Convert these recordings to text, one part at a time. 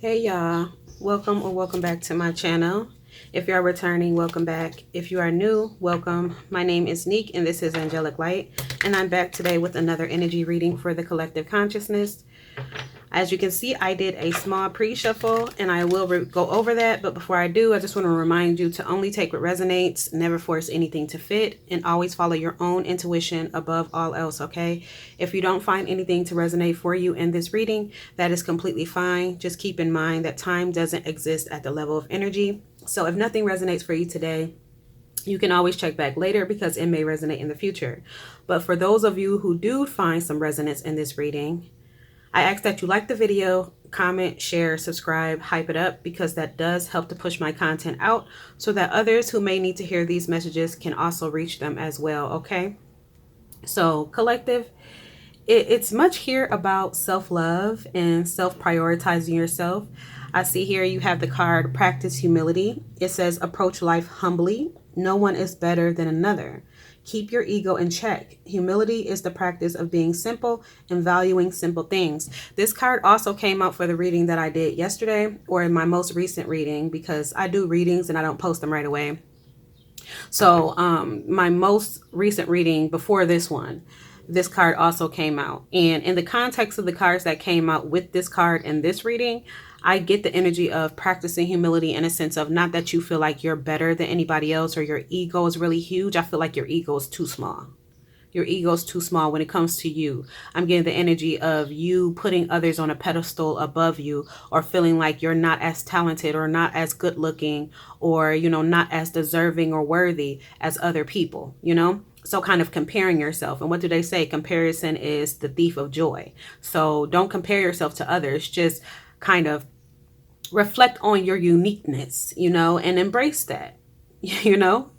Hey y'all, welcome back to my channel. If you are returning, welcome back. If you are new, welcome. My name is Neek and this is Angelic Light, and I'm back today with another energy reading for the collective consciousness. As you can see, I did a small pre-shuffle and I will go over that. But before I do, I just want to remind you to only take what resonates, never force anything to fit, and always follow your own intuition above all else, okay? If you don't find anything to resonate for you in this reading, that is completely fine. Just keep in mind that time doesn't exist at the level of energy. So if nothing resonates for you today, you can always check back later because it may resonate in the future. But for those of you who do find some resonance in this reading, I ask that you like the video, comment, share, subscribe, hype it up, because that does help to push my content out so that others who may need to hear these messages can also reach them as well, okay? So, collective, it's much here about self-love and self-prioritizing yourself. I see here you have the card Practice Humility. It says approach life humbly. No one is better than another. Keep your ego in check. Humility is the practice of being simple and valuing simple things. This card also came out for the reading that I did yesterday, or in my most recent reading, because I do readings and I don't post them right away. So my most recent reading before this one, this card also came out. And in the context of the cards that came out with this card in this reading, I get the energy of practicing humility in a sense of not that you feel like you're better than anybody else or your ego is really huge. I feel like your ego is too small. Your ego is too small when it comes to you. I'm getting the energy of you putting others on a pedestal above you, or feeling like you're not as talented or not as good looking, or, not as deserving or worthy as other people, So kind of comparing yourself. And what do they say? Comparison is the thief of joy. So don't compare yourself to others. Just kind of reflect on your uniqueness, and embrace that.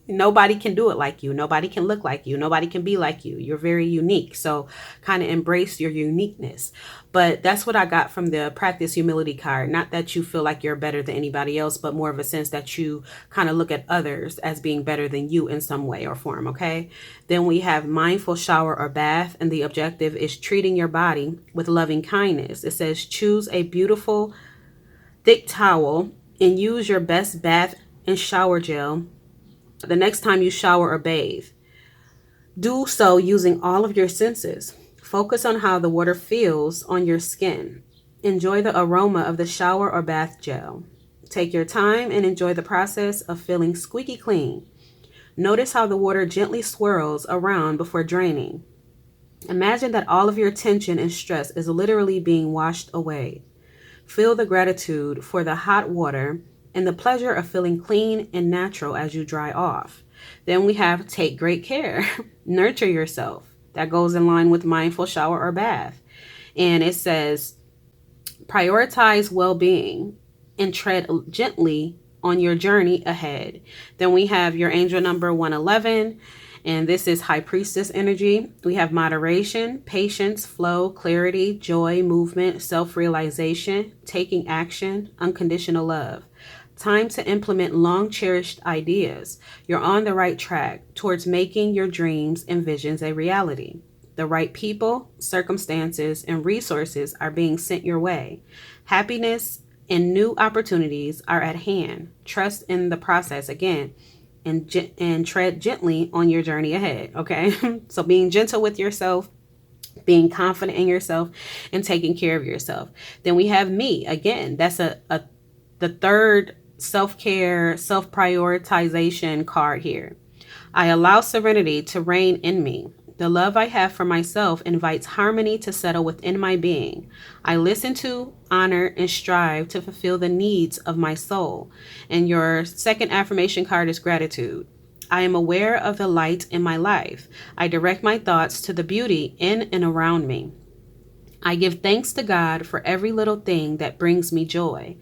Nobody can do it like you. Nobody can look like you. Nobody can be like you. You're very unique. So kind of embrace your uniqueness. But that's what I got from the Practice Humility card. Not that you feel like you're better than anybody else, but more of a sense that you kind of look at others as being better than you in some way or form, okay? Then we have Mindful Shower or Bath, and the objective is treating your body with loving kindness. It says choose a beautiful thick towel and use your best bath and shower gel the next time you shower or bathe. Do so using all of your senses. Focus on how the water feels on your skin. Enjoy the aroma of the shower or bath gel. Take your time and enjoy the process of feeling squeaky clean. Notice how the water gently swirls around before draining. Imagine that all of your tension and stress is literally being washed away. Feel the gratitude for the hot water and the pleasure of feeling clean and natural as you dry off. Then we have Take Great Care. Nurture yourself. That goes in line with Mindful Shower or Bath. And it says prioritize well-being and tread gently on your journey ahead. Then we have your angel number 111. And this is High Priestess energy. We have moderation, patience, flow, clarity, joy, movement, self-realization, taking action, unconditional love. Time to implement long-cherished ideas. You're on the right track towards making your dreams and visions a reality. The right people, circumstances, and resources are being sent your way. Happiness and new opportunities are at hand. Trust in the process again. And tread gently on your journey ahead, okay? So being gentle with yourself, being confident in yourself, and taking care of yourself. Then we have Me. Again, that's the third self-care, self-prioritization card here. I allow serenity to reign in me. The love I have for myself invites harmony to settle within my being. I listen to, honor, and strive to fulfill the needs of my soul. And your second affirmation card is Gratitude. I am aware of the light in my life. I direct my thoughts to the beauty in and around me. I give thanks to God for every little thing that brings me joy.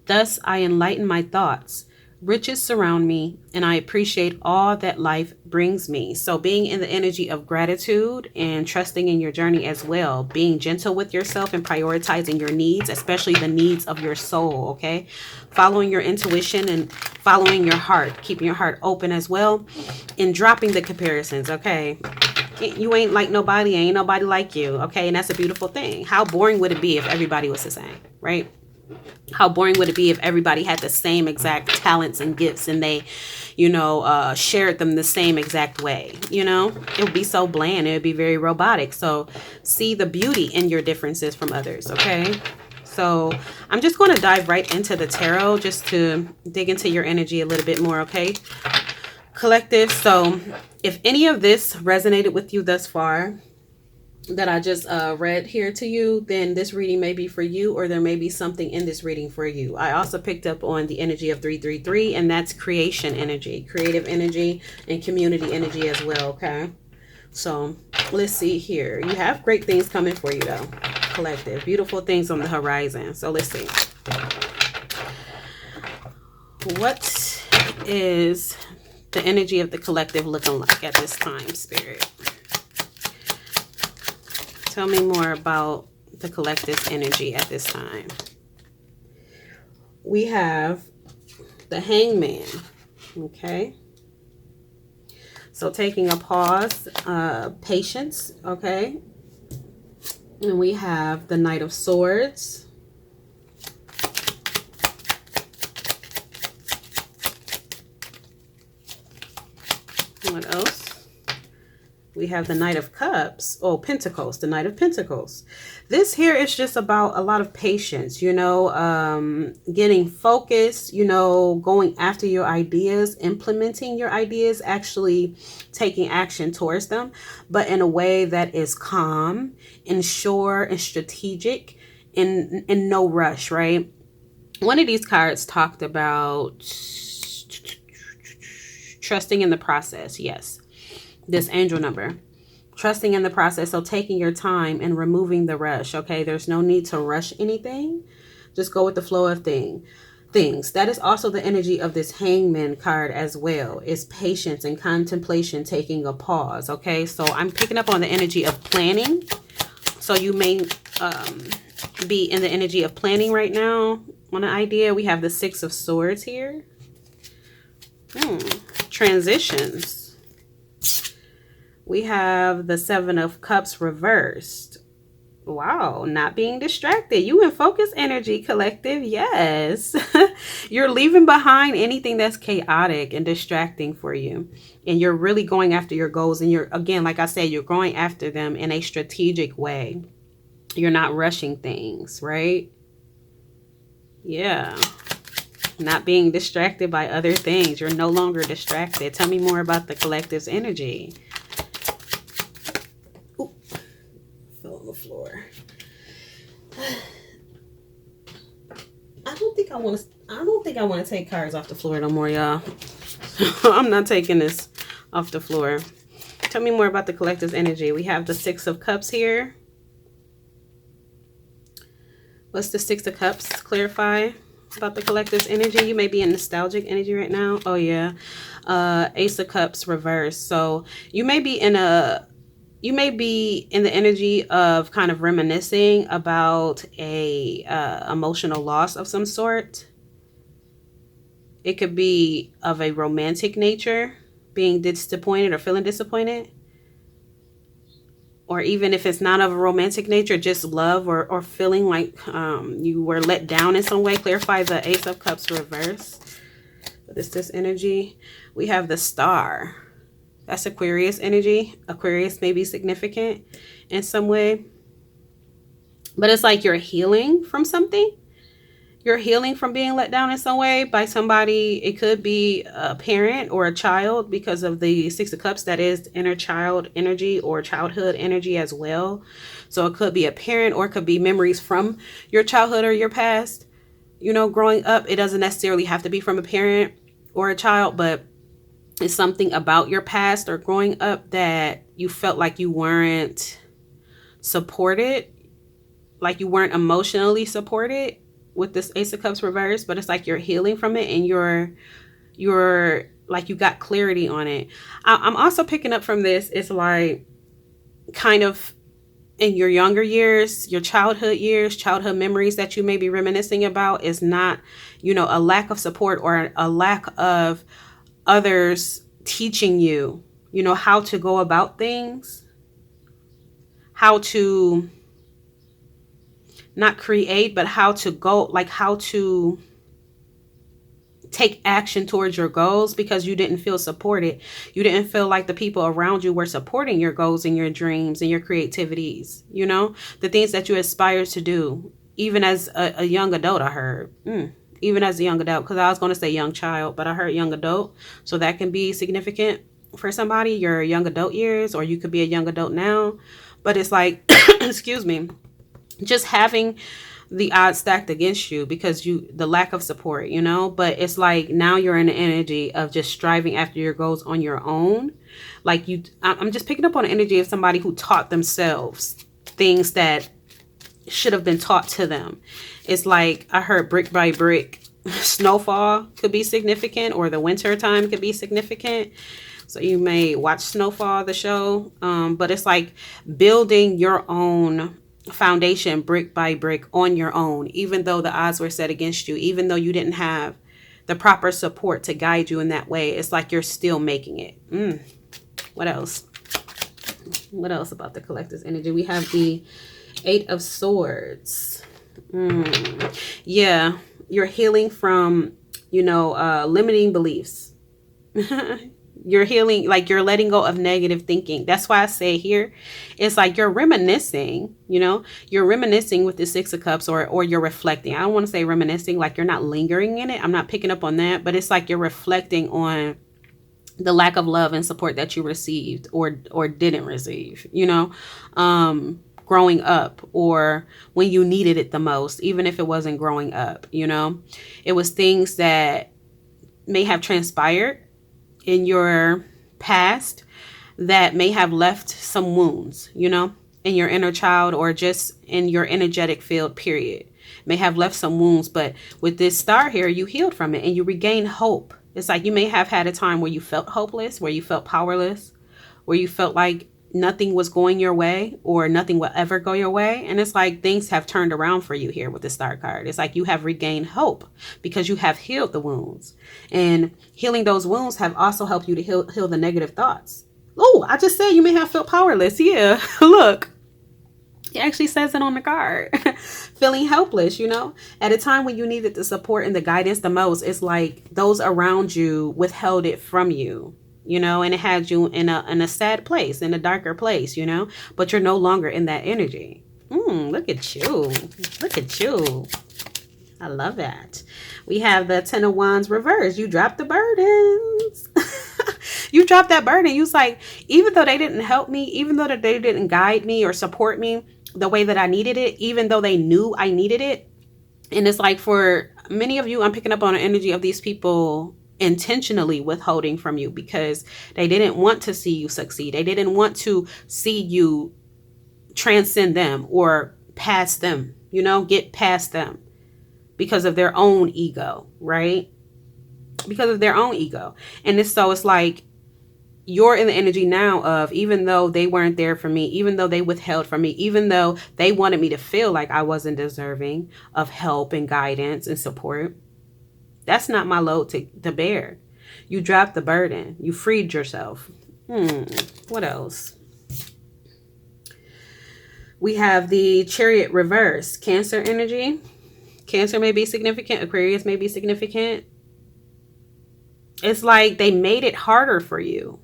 Thus, I enlighten my thoughts. Riches surround me, and I appreciate all that life brings me. So being in the energy of gratitude and trusting in your journey as well, being gentle with yourself and prioritizing your needs, especially the needs of your soul, okay? Following your intuition and following your heart, keeping your heart open as well, and dropping the comparisons, okay? You ain't like nobody, ain't nobody like you, okay? And that's a beautiful thing. How boring would it be if everybody was the same, right? How boring would it be if everybody had the same exact talents and gifts and they, shared them the same exact way? It would be so bland. It would be very robotic. So see the beauty in your differences from others. Okay. So I'm just going to dive right into the tarot just to dig into your energy a little bit more. Okay, collective. So if any of this resonated with you thus far, that I just read here to you, then this reading may be for you, or there may be something in this reading for you. I also picked up on the energy of 333, and that's creation energy, creative energy, and community energy as well. Okay, so let's see here. You have great things coming for you though, collective. Beautiful things on the horizon. So let's see. What is the energy of the collective looking like at this time, Spirit? Tell me more about the collective's energy at this time. We have the Hangman. Okay. So taking a pause, patience. Okay. And we have the Knight of Swords. What else? We have the Knight of Cups. Oh, Pentacles, the Knight of Pentacles. This here is just about a lot of patience, getting focused, going after your ideas, implementing your ideas, actually taking action towards them, but in a way that is calm and sure and strategic and no rush, right? One of these cards talked about trusting in the process. Yes. This angel number, trusting in the process. So taking your time and removing the rush. Okay, there's no need to rush anything. Just go with the flow of things. That is also the energy of this Hangman card as well. Is patience and contemplation, taking a pause. Okay, so I'm picking up on the energy of planning. So you may be in the energy of planning right now on an idea. We have the Six of Swords here. Transitions. We have the Seven of Cups reversed. Wow, not being distracted. You in focus energy, collective. Yes. You're leaving behind anything that's chaotic and distracting for you. And you're really going after your goals. And you're, again, like I said, you're going after them in a strategic way. You're not rushing things, right? Yeah. Not being distracted by other things. You're no longer distracted. Tell me more about the collective's energy. Floor. I don't think I want to take cards off the floor no more, y'all. I'm not taking this off the floor. Tell me more about the collective's energy. We have the Six of Cups here. What's the Six of Cups? Clarify about the collective's energy. You may be in nostalgic energy right now. Oh yeah. Ace of Cups reversed. So you may be in the energy of kind of reminiscing about a emotional loss of some sort. It could be of a romantic nature, being disappointed or feeling disappointed. Or even if it's not of a romantic nature, just love or feeling like you were let down in some way. Clarify the Ace of Cups reverse. What is this energy? We have the Star. That's Aquarius energy. Aquarius may be significant in some way. But it's like you're healing from something. You're healing from being let down in some way by somebody. It could be a parent or a child because of the Six of Cups. That is inner child energy or childhood energy as well. So it could be a parent or it could be memories from your childhood or your past. Growing up, it doesn't necessarily have to be from a parent or a child, but it's something about your past or growing up that you felt like you weren't supported, like you weren't emotionally supported with this Ace of Cups reverse, but it's like you're healing from it and you're like you got clarity on it. I'm also picking up from this, it's like kind of in your younger years, your childhood years, childhood memories that you may be reminiscing about is not, a lack of support or a lack of others teaching you, how to go about things, how to not create, but how to go, like how to take action towards your goals, because you didn't feel supported. You didn't feel like the people around you were supporting your goals and your dreams and your creativities, you know, the things that you aspire to do, even as a young adult. I heard, even as a young adult, because I was going to say young child, but I heard young adult. So that can be significant for somebody, your young adult years, or you could be a young adult now. But it's like, excuse me, just having the odds stacked against you because the lack of support, you know. But it's like now you're in the energy of just striving after your goals on your own. Like I'm just picking up on the energy of somebody who taught themselves things that should have been taught to them. It's like I heard brick by brick. Snowfall could be significant, or the winter time could be significant. So you may watch Snowfall, the show, but it's like building your own foundation brick by brick on your own, even though the odds were set against you, even though you didn't have the proper support to guide you in that way. It's like you're still making it. What else? What else about the collective's energy? We have the 8 of Swords. Yeah, you're healing from, limiting beliefs. You're healing, like you're letting go of negative thinking. That's why I say here, it's like you're reminiscing, you're reminiscing with the 6 of Cups, or you're reflecting. I don't want to say reminiscing, like you're not lingering in it. I'm not picking up on that, but it's like you're reflecting on the lack of love and support that you received or didn't receive, growing up, or when you needed it the most, even if it wasn't growing up, it was things that may have transpired in your past that may have left some wounds, in your inner child, or just in your energetic field, period. May have left some wounds, but with this star here, you healed from it and you regained hope. It's like you may have had a time where you felt hopeless, where you felt powerless, where you felt like nothing was going your way or nothing will ever go your way. And it's like things have turned around for you here with the Star card. It's like you have regained hope because you have healed the wounds, and healing those wounds have also helped you to heal the negative thoughts. Oh, I just said you may have felt powerless. Yeah, look, it actually says it on the card. Feeling helpless, at a time when you needed the support and the guidance the most. It's like those around you withheld it from you. And it had you in a sad place, in a darker place, but you're no longer in that energy. Look at you. Look at you. I love that. We have the 10 of Wands reversed. You dropped the burdens. You dropped that burden. You was like, even though they didn't help me, even though they didn't guide me or support me the way that I needed it, even though they knew I needed it. And it's like for many of you, I'm picking up on the energy of these people intentionally withholding from you because they didn't want to see you succeed. They didn't want to see you transcend them or pass them, get past them because of their own ego, right? Because of their own ego. And it's like you're in the energy now of, even though they weren't there for me, even though they withheld from me, even though they wanted me to feel like I wasn't deserving of help and guidance and support, that's not my load to bear. You dropped the burden. You freed yourself. What else? We have the Chariot reverse. Cancer energy. Cancer may be significant. Aquarius may be significant. It's like they made it harder for you.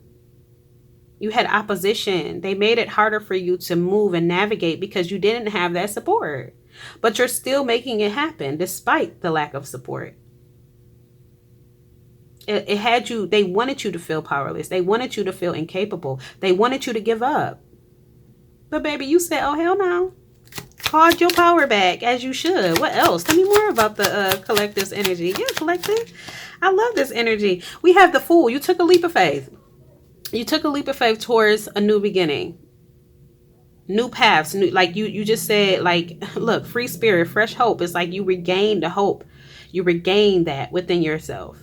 You had opposition. They made it harder for you to move and navigate because you didn't have that support. But you're still making it happen despite the lack of support. It had you, they wanted you to feel powerless. They wanted you to feel incapable. They wanted you to give up. But baby, you said, oh, hell no. Called your power back, as you should. What else? Tell me more about the collective's energy. Yeah, collective. I love this energy. We have the Fool. You took a leap of faith. You took a leap of faith towards a new beginning. New paths. Like you just said, like, look, free spirit, fresh hope. It's like you regained the hope. You regained that within yourself.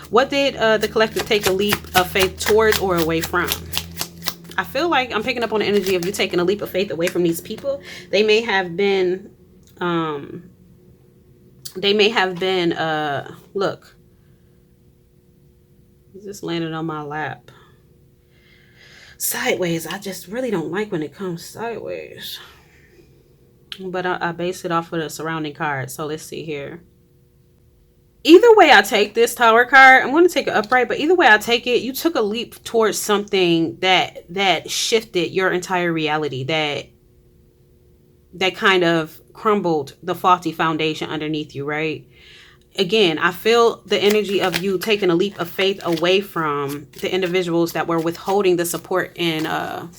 What did the collective take a leap of faith towards or away from? I feel like I'm picking up on the energy of you taking a leap of faith away from these people. They may have been, look, it just landed on my lap. Sideways. I just really don't like when it comes sideways. but I base it off of the surrounding cards. So let's see here. Either way I take this Tower card, I'm going to take it upright, but either way I take it, you took a leap towards something that shifted your entire reality, that kind of crumbled the faulty foundation underneath you, right? Again, I feel the energy of you taking a leap of faith away from the individuals that were withholding the support and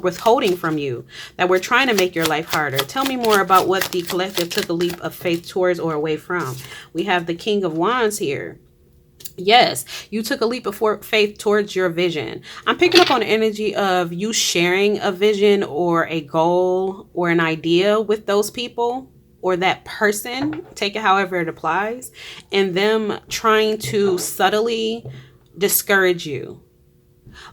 withholding from you, that were trying to make your life harder. Tell me more about what the collective took a leap of faith towards or away from. We have the King of Wands here. Yes, you took a leap of faith towards your vision. I'm picking up on the energy of you sharing a vision or a goal or an idea with those people or that person, take it however it applies, and them trying to subtly discourage you.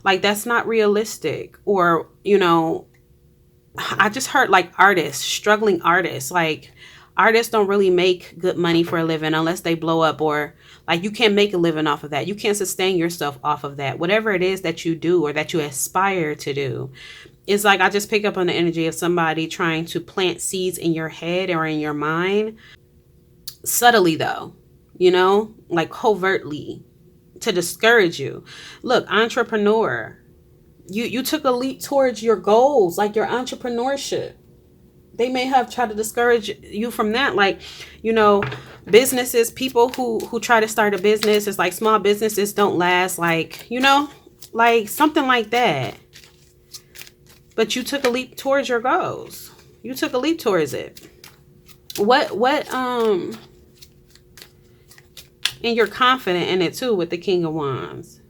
Like, that's not realistic. Or, I just heard like artists, struggling artists, like artists don't really make good money for a living unless they blow up, or like you can't make a living off of that. You can't sustain yourself off of that. Whatever it is that you do or that you aspire to do. It's like I just pick up on the energy of somebody trying to plant seeds in your head or in your mind. Subtly though, like covertly, to discourage you. Look, entrepreneur, you took a leap towards your goals, like your entrepreneurship. They may have tried to discourage you from that, like, businesses, people who try to start a business. It's like small businesses don't last, like, like something like that. But you took a leap towards your goals. You took a leap towards it. And you're confident in it too with the King of Wands.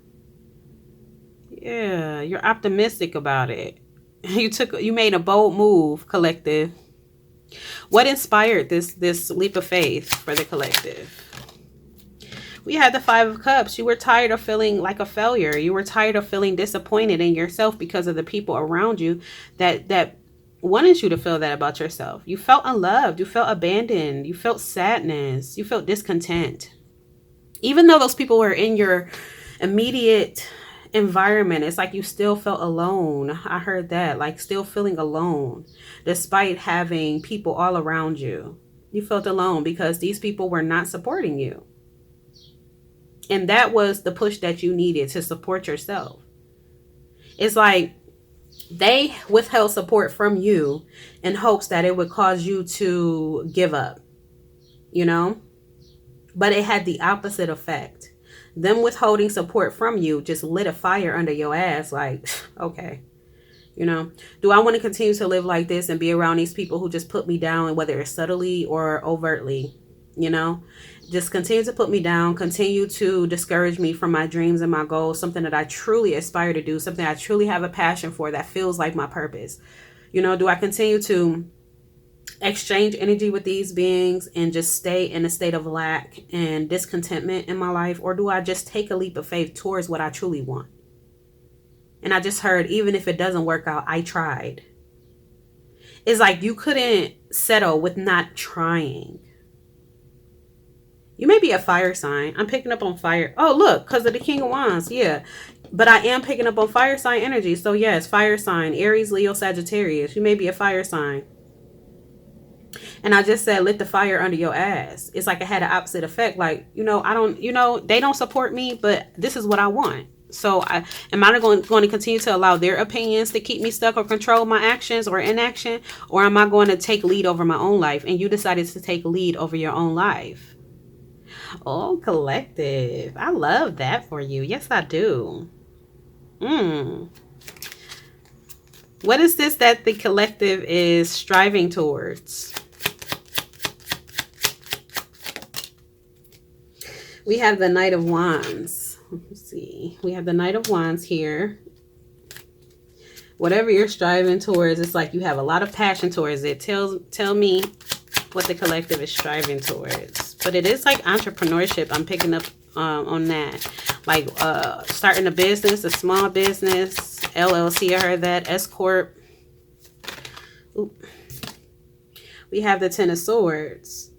Yeah, you're optimistic about it. You made a bold move, collective. What inspired this leap of faith for the collective? We had the Five of Cups. You were tired of feeling like a failure. You were tired of feeling disappointed in yourself because of the people around you that wanted you to feel that about yourself. You felt unloved. You felt abandoned. You felt sadness. You felt discontent. Even though those people were in your immediate environment, it's like you still felt alone. I heard that, like still feeling alone despite having people all around you. You felt alone because these people were not supporting you. And that was the push that you needed to support yourself. It's like they withheld support from you in hopes that it would cause you to give up, But it had the opposite effect. Them withholding support from you just lit a fire under your ass. Like, okay, do I want to continue to live like this and be around these people who just put me down, whether it's subtly or overtly, just continue to put me down, continue to discourage me from my dreams and my goals, something that I truly aspire to do, something I truly have a passion for that feels like my purpose. Do I continue to exchange energy with these beings and just stay in a state of lack and discontentment in my life? Or do I just take a leap of faith towards what I truly want? And I just heard, even if it doesn't work out, I tried. It's like you couldn't settle with not trying. You may be a fire sign. I'm picking up on fire. Oh, look, because of the King of Wands. Yeah. But I am picking up on fire sign energy. So yes, fire sign, Aries, Leo, Sagittarius. You may be a fire sign. And I just said, lit the fire under your ass. It's like it had an opposite effect. Like, they don't support me, but this is what I want. So am I going to continue to allow their opinions to keep me stuck or control my actions or inaction? Or am I going to take lead over my own life? And you decided to take lead over your own life. Oh, collective. I love that for you. Yes, I do. What is this that the collective is striving towards? We have the Knight of Wands. Let's see. We have the Knight of Wands here. Whatever you're striving towards, it's like you have a lot of passion towards it. Tell me what the collective is striving towards. But it is like entrepreneurship. I'm picking up on that. Like starting a business, a small business, LLC, I heard that, S Corp. Ooh. We have the Ten of Swords.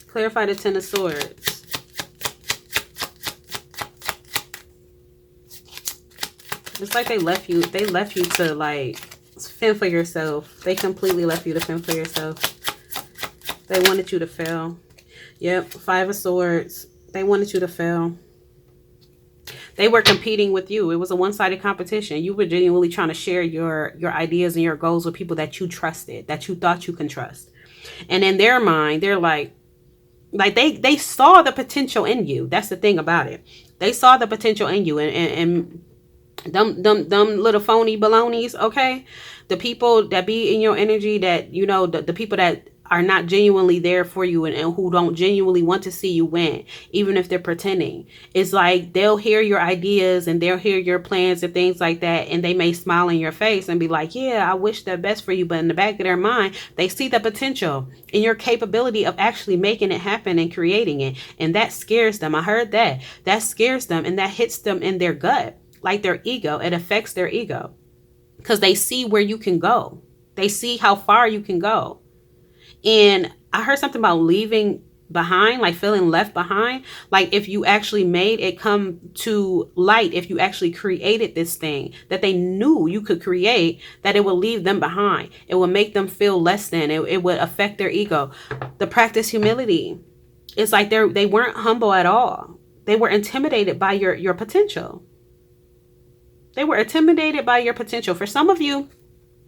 Clarify the Ten of Swords. It's like they left you to like fend for yourself. They completely left you to fend for yourself. They wanted you to fail. Yep, 5 of Swords. They wanted you to fail. They were competing with you. It was a one-sided competition. You were genuinely trying to share your ideas and your goals with people that you trusted, that you thought you can trust. And in their mind, they're like they saw the potential in you. That's the thing about it. They saw the potential in you, and them little phony balonies, okay? The people that be in your energy, that, you know, the people that are not genuinely there for you, and who don't genuinely want to see you win, even if they're pretending. It's like they'll hear your ideas and they'll hear your plans and things like that, and they may smile in your face and be like, yeah, I wish the best for you. But in the back of their mind, they see the potential in your capability of actually making it happen and creating it. And that scares them. I heard that. That scares them, and that hits them in their gut, like their ego. It affects their ego because they see where you can go. They see how far you can go. And I heard something about leaving behind, like feeling left behind. Like if you actually made it come to light, if you actually created this thing that they knew you could create, that it would leave them behind. It would make them feel less than. It would affect their ego. The practice humility. It's like they weren't humble at all. They were intimidated by your potential. They were intimidated by your potential. For some of you,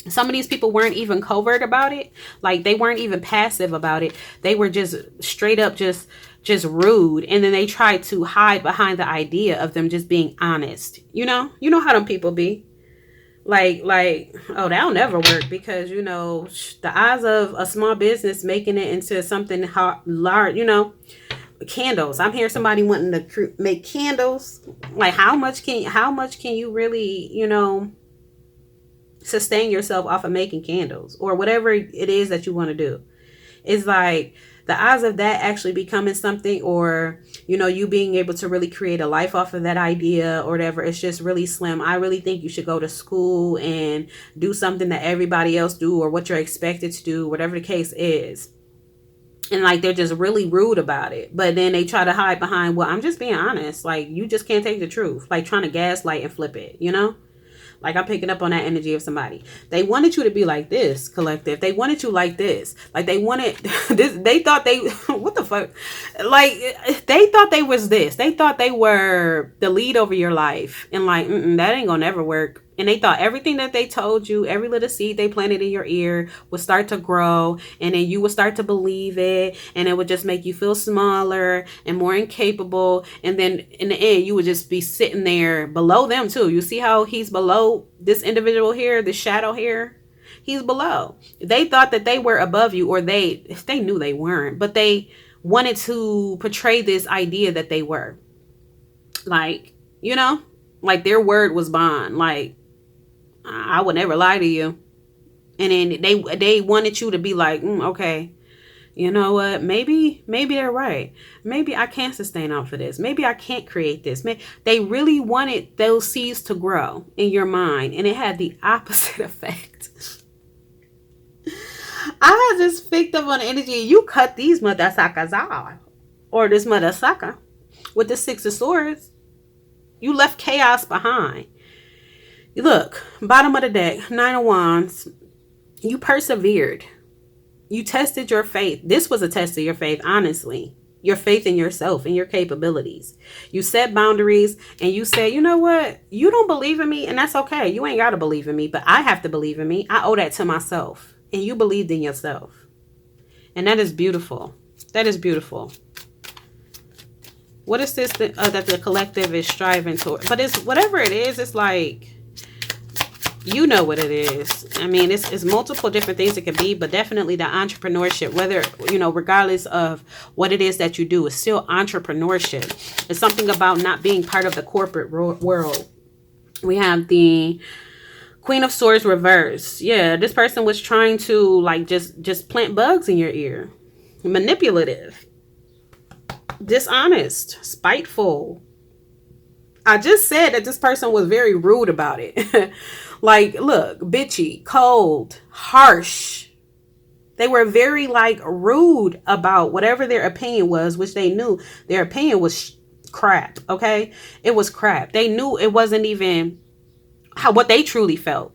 some of these people weren't even covert about it. Like they weren't even passive about it. They were just straight up just rude. And then they tried to hide behind the idea of them just being honest. You know how them people be. Like, oh, that'll never work because, you know, the odds of a small business making it into something large, you know, candles. I'm hearing somebody wanting to make candles. Like how much can you really, you know, sustain yourself off of making candles or whatever it is that you want to do? It's like the odds of that actually becoming something, or, you know, you being able to really create a life off of that idea or whatever, it's just really slim. I really think you should go to school and do something that everybody else do, or what you're expected to do, whatever the case is. And like they're just really rude about it, but then they try to hide behind, well, I'm just being honest. Like you just can't take the truth, like trying to gaslight and flip it, you know? Like I'm picking up on that energy of somebody. They wanted you to be like this, collective. They wanted you like this. Like they wanted this. They thought they, what the fuck? Like they thought they was this. They thought they were the lead over your life. And like, that ain't gonna never work. And they thought everything that they told you, every little seed they planted in your ear would start to grow. And then you would start to believe it. And it would just make you feel smaller and more incapable. And then in the end, you would just be sitting there below them too. You see how he's below this individual here, the shadow here? He's below. They thought that they were above you, or they knew they weren't. But they wanted to portray this idea that they were. Like, you know, like their word was bond. Like, I would never lie to you. And then they wanted you to be like, okay, you know what? Maybe they're right. Maybe I can't sustain off of this. Maybe I can't create this. They really wanted those seeds to grow in your mind, and it had the opposite effect. I just picked up on the energy. You cut these motherfuckers off, or this motherfucker with the 6 of Swords. You left chaos behind. Look, bottom of the deck, 9 of Wands. You persevered. You tested your faith. This was a test of your faith, honestly. Your faith in yourself and your capabilities. You set boundaries and you said, you know what? You don't believe in me, and that's okay. You ain't got to believe in me, but I have to believe in me. I owe that to myself. And you believed in yourself. And that is beautiful. That is beautiful. What is this that the collective is striving toward? But it's whatever it is, it's like, you know what it is. I mean, it's multiple different things it could be, but definitely the entrepreneurship, whether, you know, regardless of what it is that you do, it's still entrepreneurship. It's something about not being part of the corporate world. We have the Queen of Swords reverse. Yeah, this person was trying to like just plant bugs in your ear. Manipulative. Dishonest. Spiteful. I just said that this person was very rude about it. Like, look, bitchy, cold, harsh. They were very like rude about whatever their opinion was, which they knew their opinion was crap. Okay. It was crap. They knew it wasn't even what they truly felt.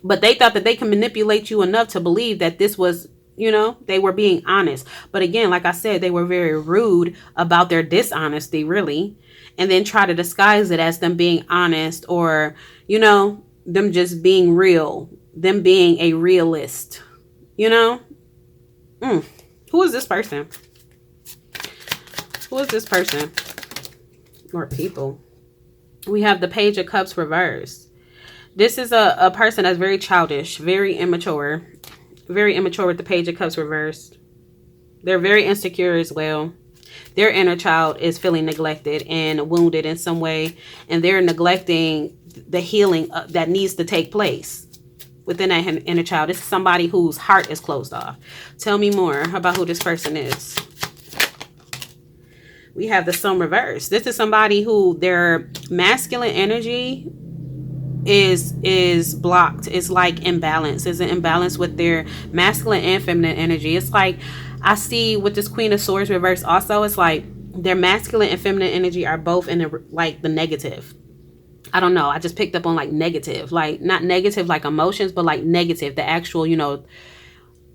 But they thought that they can manipulate you enough to believe that this was, they were being honest. But again, like I said, they were very rude about their dishonesty, really. And then try to disguise it as them being honest, or, them just being real, them being a realist, Who is this person? Who is this person? Or people? We have the Page of Cups reversed. This is a person that's very childish, very immature with the Page of Cups reversed. They're very insecure as well. Their inner child is feeling neglected and wounded in some way, and they're neglecting the healing that needs to take place within that inner child. This is somebody whose heart is closed off. Tell me more about who this person is. We have the Sun reversed. This is somebody who their masculine energy is blocked. It's like imbalance. It's an imbalance with their masculine and feminine energy. It's like I see with this Queen of Swords reverse also, it's like their masculine and feminine energy are both in the negative. I don't know. I just picked up on like negative, like not negative like emotions, but like negative. The actual,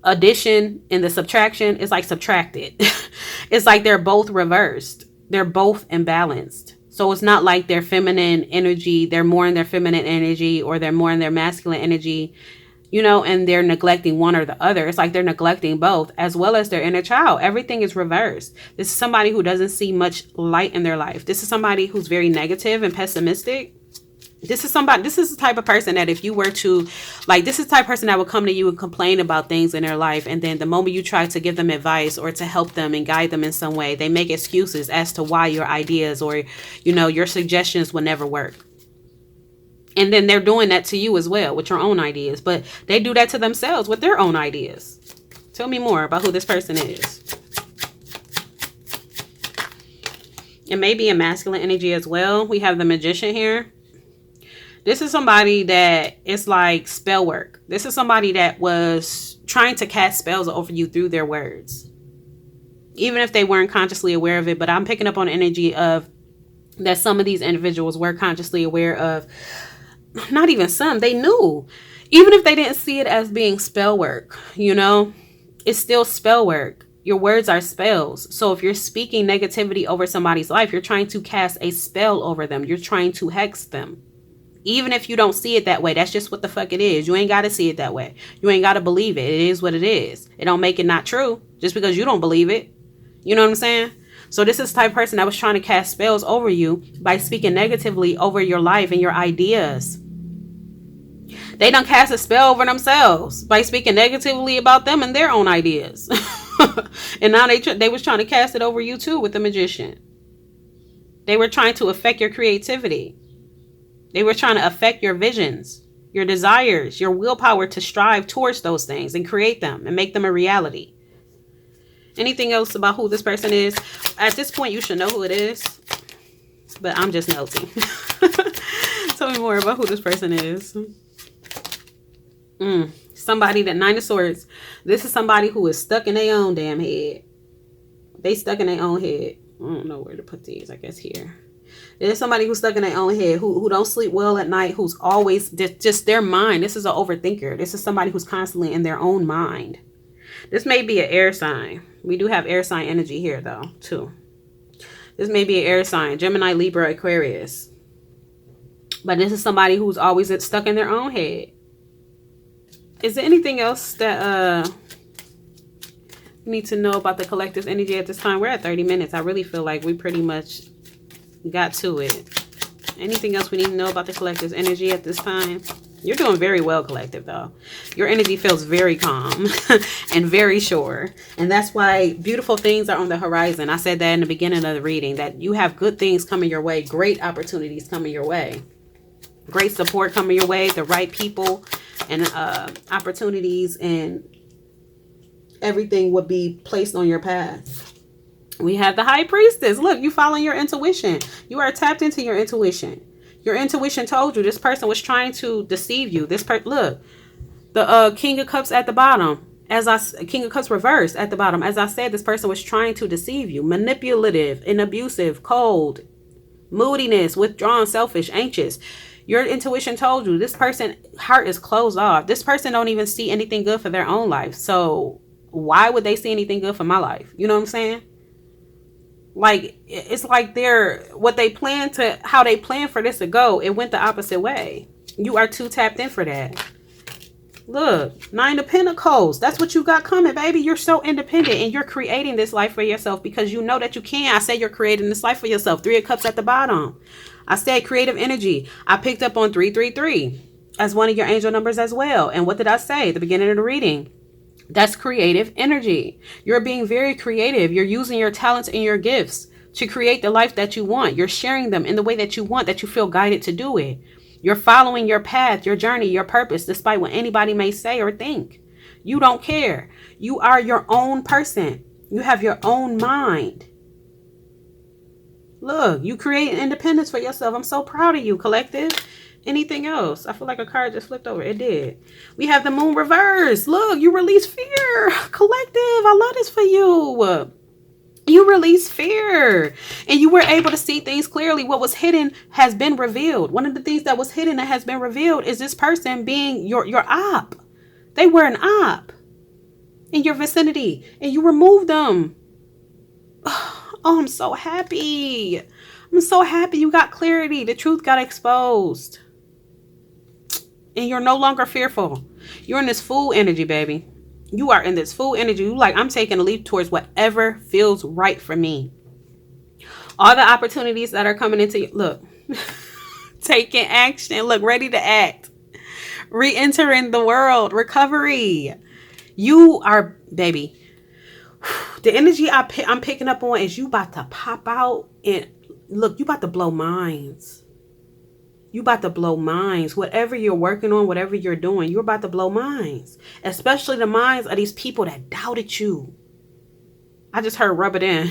addition and the subtraction is like subtracted. It's like they're both reversed. They're both imbalanced. So it's not like their feminine energy, they're more in their feminine energy, or they're more in their masculine energy, and they're neglecting one or the other. It's like they're neglecting both, as well as their inner child. Everything is reversed. This is somebody who doesn't see much light in their life. This is somebody who's very negative and pessimistic. This is the type of person that if you were to, this is the type of person that would come to you and complain about things in their life. And then the moment you try to give them advice or to help them and guide them in some way, they make excuses as to why your ideas or, your suggestions will never work. And then they're doing that to you as well with your own ideas. But they do that to themselves with their own ideas. Tell me more about who this person is. It may be a masculine energy as well. We have the Magician here. This is somebody that is like spell work. This is somebody that was trying to cast spells over you through their words. Even if they weren't consciously aware of it. But I'm picking up on energy of that some of these individuals were consciously aware of. Not even some. They knew. Even if they didn't see it as being spell work, it's still spell work. Your words are spells. So if you're speaking negativity over somebody's life, you're trying to cast a spell over them. You're trying to hex them. Even if you don't see it that way, that's just what the fuck it is. You ain't got to see it that way. You ain't got to believe it. It is what it is. It don't make it not true just because you don't believe it. You know what I'm saying? So this is the type of person that was trying to cast spells over you by speaking negatively over your life and your ideas. They done cast a spell over themselves by speaking negatively about them and their own ideas. And now they was trying to cast it over you too with the Magician. They were trying to affect your creativity. They were trying to affect your visions, your desires, your willpower to strive towards those things and create them and make them a reality. Anything else about who this person is? At this point, you should know who it is, but I'm just nosy. Tell me more about who this person is. Somebody that Nine of Swords. This is somebody who is stuck in their own damn head. They stuck in their own head. I don't know where to put these. I guess here. There's somebody who's stuck in their own head, who don't sleep well at night, who's always just their mind. This is an overthinker. This is somebody who's constantly in their own mind. This may be an air sign. We do have air sign energy here, though, too. This may be an air sign. Gemini, Libra, Aquarius. But this is somebody who's always stuck in their own head. Is there anything else that you need to know about the collective energy at this time? We're at 30 minutes. I really feel like we pretty much got to it. Anything else we need to know about the collective's energy at this time? You're doing very well, collective, though. Your energy feels very calm and very sure. And that's why beautiful things are on the horizon. I said that in the beginning of the reading, that you have good things coming your way, great opportunities coming your way, great support coming your way, the right people and opportunities, and everything would be placed on your path. We have the High Priestess. Look, you following your intuition. You are tapped into your intuition. Your intuition told you this person was trying to deceive you. Look, the King of Cups at the bottom. King of Cups reversed at the bottom. As I said, this person was trying to deceive you. Manipulative and abusive, cold, moodiness, withdrawn, selfish, anxious. Your intuition told you this person heart is closed off. This person don't even see anything good for their own life. So why would they see anything good for my life? You know what I'm saying? Like, it's like how they plan for this to go, it went the opposite way. You are too tapped in for that. Look, 9 of Pentacles. That's what you got coming, baby. You're so independent and you're creating this life for yourself because you know that you can. I said you're creating this life for yourself. 3 of Cups at the bottom. I said creative energy. I picked up on 333 as one of your angel numbers as well. And what did I say at the beginning of the reading? That's creative energy. You're being very creative. You're using your talents and your gifts to create the life that you want. You're sharing them in the way that you want, that you feel guided to do it. You're following your path, your journey, your purpose, despite what anybody may say or think. You don't care. You are your own person. You have your own mind. Look, you create independence for yourself. I'm so proud of you, collective. Anything else? I feel like a card just flipped over. It did. We have the moon reverse. Look, you release fear. Collective, I love this for you. You release fear and you were able to see things clearly. What was hidden has been revealed. One of the things that was hidden that has been revealed is this person being your op. They were an op in your vicinity and you removed them. Oh, I'm so happy. I'm so happy you got clarity. The truth got exposed. And you're no longer fearful. You're in this full energy, baby. You are in this full energy. You like, I'm taking a leap towards whatever feels right for me. All the opportunities that are coming into you. Look, taking action. Look, ready to act. Re-entering the world. Recovery. You are, baby. The energy I'm picking up on is you about to pop out. And look, you about to blow minds. You about to blow minds. Whatever you're working on, whatever you're doing, you're about to blow minds. Especially the minds of these people that doubted you. I just heard rub it in.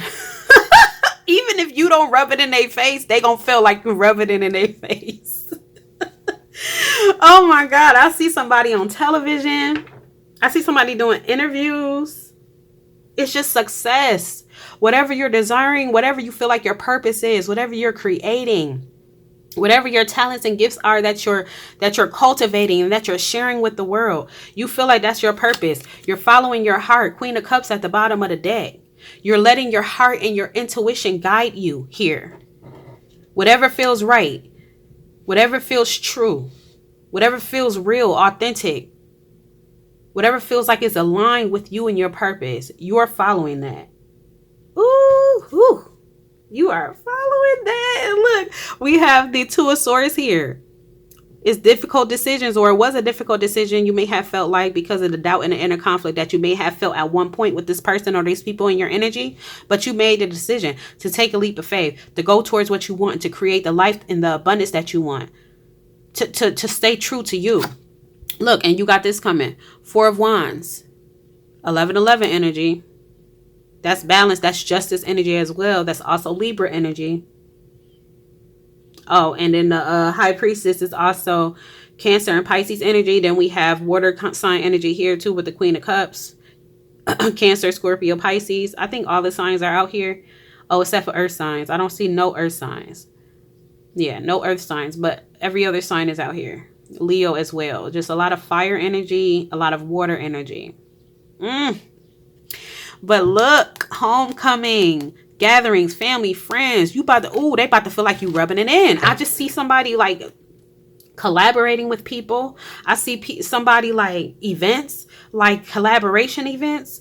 Even if you don't rub it in their face, they gonna feel like you rub it in their face. Oh my God. I see somebody on television. I see somebody doing interviews. It's just success. Whatever you're desiring, whatever you feel like your purpose is, whatever you're creating, whatever your talents and gifts are that you're cultivating and that you're sharing with the world, you feel like that's your purpose. You're following your heart. Queen of Cups at the bottom of the deck. You're letting your heart and your intuition guide you here. Whatever feels right, whatever feels true, whatever feels real, authentic, whatever feels like it's aligned with you and your purpose, you're following that. Ooh. You are following that. And look, we have the 2 of Swords here. It's difficult decisions, or it was a difficult decision you may have felt like because of the doubt and the inner conflict that you may have felt at one point with this person or these people in your energy. But you made the decision to take a leap of faith, to go towards what you want, and to create the life and the abundance that you want, to stay true to you. Look, and you got this coming. 4 of Wands, 11-11 energy. That's balance. That's justice energy as well. That's also Libra energy. Oh, and then the High Priestess is also Cancer and Pisces energy. Then we have water sign energy here too with the Queen of Cups. Cancer, Scorpio, Pisces. I think all the signs are out here. Oh, except for earth signs. I don't see no earth signs. Yeah, no earth signs. But every other sign is out here. Leo as well. Just a lot of fire energy. A lot of water energy. But look, homecoming, gatherings, family, friends. You about to, they about to feel like you rubbing it in. I just see somebody like collaborating with people. I see somebody like events, like collaboration events,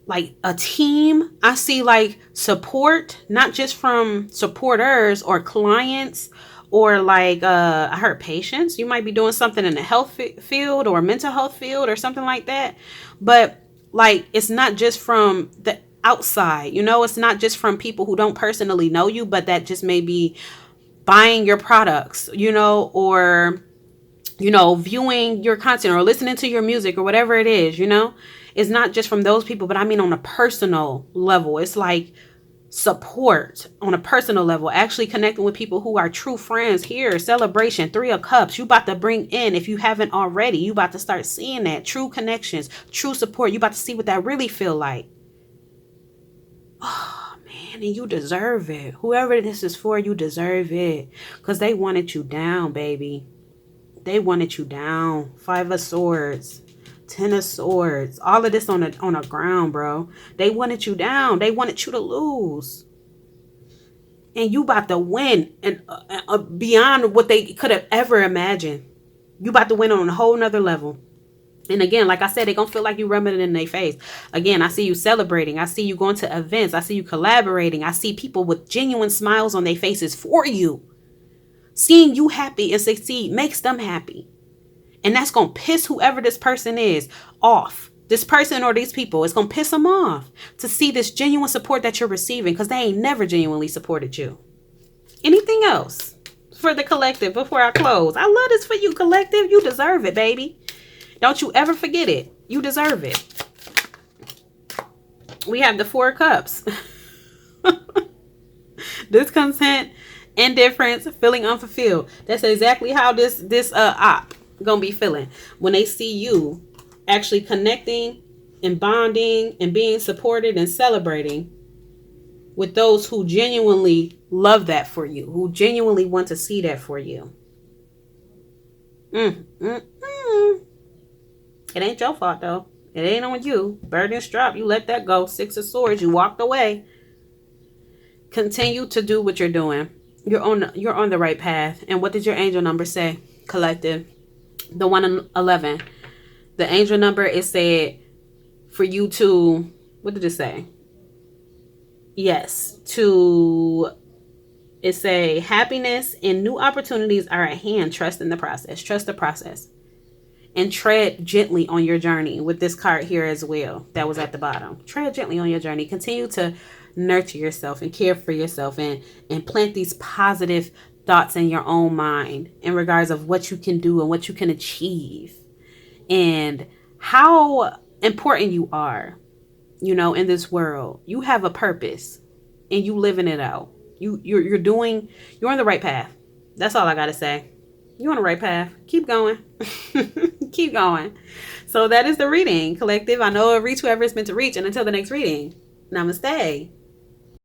like a team. I see like support, not just from supporters or clients or like, I heard patients. You might be doing something in the health field or mental health field or something like that. But like, it's not just from the outside, it's not just from people who don't personally know you, but that just may be buying your products, or, viewing your content or listening to your music or whatever it is, It's not just from those people, but I mean on a personal level. It's like support on a personal level, actually connecting with people who are true friends here. Celebration, 3 of Cups. You about to bring in, if you haven't already, you about to start seeing that true connections, true support. You about to see what that really feel like. Oh man, and you deserve it. Whoever this is for, you deserve it. Because they wanted you down, baby. They wanted you down. 5 of Swords. 10 of Swords. All of this on the ground, bro. They wanted you down. They wanted you to lose. And you about to win and beyond what they could have ever imagined. You about to win on a whole nother level. And again, like I said, they're going to feel like you rubbing it in their face. Again, I see you celebrating. I see you going to events. I see you collaborating. I see people with genuine smiles on their faces for you. Seeing you happy and succeed makes them happy. And that's going to piss whoever this person is off. This person or these people, it's going to piss them off to see this genuine support that you're receiving, because they ain't never genuinely supported you. Anything else for the collective before I close? I love this for you, collective. You deserve it, baby. Don't you ever forget it. You deserve it. We have the 4 cups. Discontent, indifference, feeling unfulfilled. That's exactly how this op gonna be feeling when they see you actually connecting and bonding and being supported and celebrating with those who genuinely love that for you, who genuinely want to see that for you. It ain't your fault, though. It ain't on you. Burdens dropped. You let that go. 6 of Swords. You walked away. Continue to do what you're doing. You're on the right path. And what did your angel number say, collective? The 111. The angel number, it said for you to, what did it say? Yes, it say happiness and new opportunities are at hand. Trust in the process. Trust the process. And tread gently on your journey with this card here as well. That was at the bottom. Tread gently on your journey. Continue to nurture yourself and care for yourself and plant these positive thoughts in your own mind in regards of what you can do and what you can achieve and how important you are, in this world. You have a purpose and you living it out. You're on the right path. That's all I got to say. You're on the right path. Keep going. Keep going. So that is the reading, collective. I know it reach whoever it's meant to reach. And until the next reading, namaste.